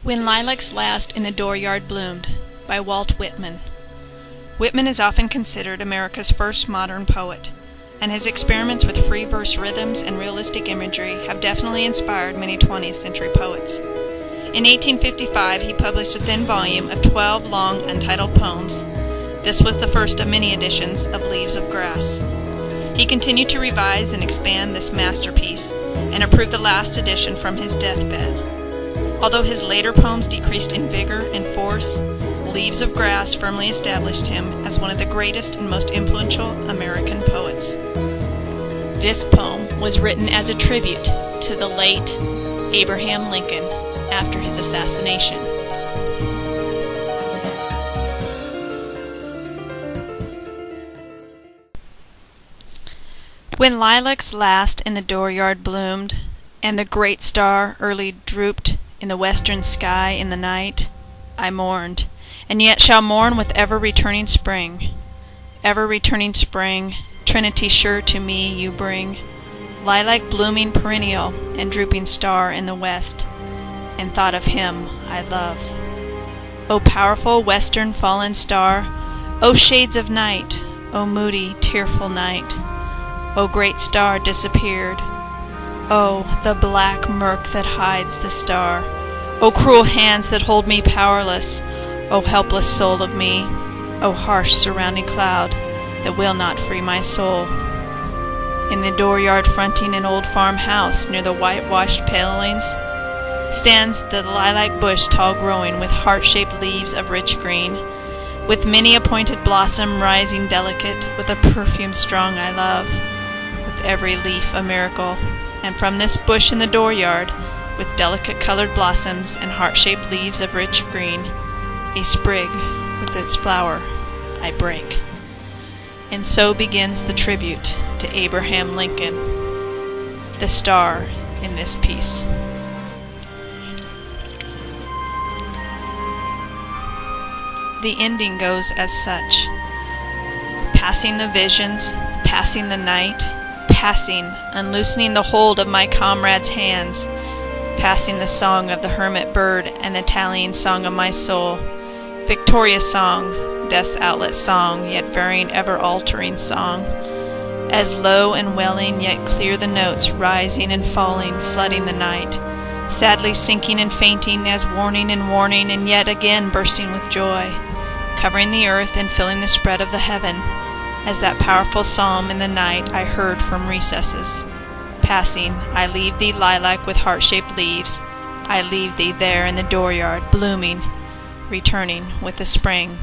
When Lilacs Last in the Dooryard Bloomed by Walt Whitman. Whitman is often considered America's first modern poet, and his experiments with free verse rhythms and realistic imagery have definitely inspired many 20th century poets. In 1855, he published a thin volume of 12 long untitled poems. This was the first of many editions of Leaves of Grass. He continued to revise and expand this masterpiece, and approved the last edition from his deathbed. Although his later poems decreased in vigor and force, Leaves of Grass firmly established him as one of the greatest and most influential American poets. This poem was written as a tribute to the late Abraham Lincoln after his assassination. When lilacs last in the dooryard bloomed, and the great star early drooped in the western sky in the night, I mourned, and yet shall mourn with ever-returning spring. Ever-returning spring, Trinity sure to me you bring, lilac blooming perennial, and drooping star in the west, and thought of him I love. O powerful western fallen star, O shades of night, O moody, tearful night, O great star disappeared, O the black murk that hides the star, O cruel hands that hold me powerless, O helpless soul of me, O harsh surrounding cloud that will not free my soul. In the dooryard fronting an old farmhouse near the whitewashed palings stands the lilac bush tall growing with heart-shaped leaves of rich green, with many a pointed blossom rising delicate with a perfume strong I love, with every leaf a miracle. And from this bush in the dooryard, with delicate colored blossoms and heart-shaped leaves of rich green, a sprig with its flower I break. And so begins the tribute to Abraham Lincoln, the star in this piece. The ending goes as such: passing the visions, passing the night, passing, unloosening the hold of my comrade's hands, passing the song of the hermit bird and the tallying song of my soul, victorious song, death's outlet song, yet varying ever-altering song, as low and welling yet clear the notes, rising and falling, flooding the night, sadly sinking and fainting as warning and yet again bursting with joy, covering the earth and filling the spread of the heaven, as that powerful psalm in the night I heard from recesses. Passing, I leave thee lilac with heart-shaped leaves, I leave thee there in the dooryard, blooming, returning with the spring.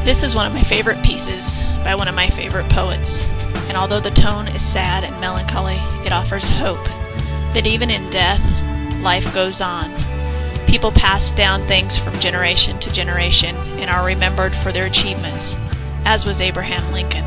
This is one of my favorite pieces by one of my favorite poets, and although the tone is sad and melancholy, it offers hope that even in death, life goes on. People pass down things from generation to generation and are remembered for their achievements, as was Abraham Lincoln.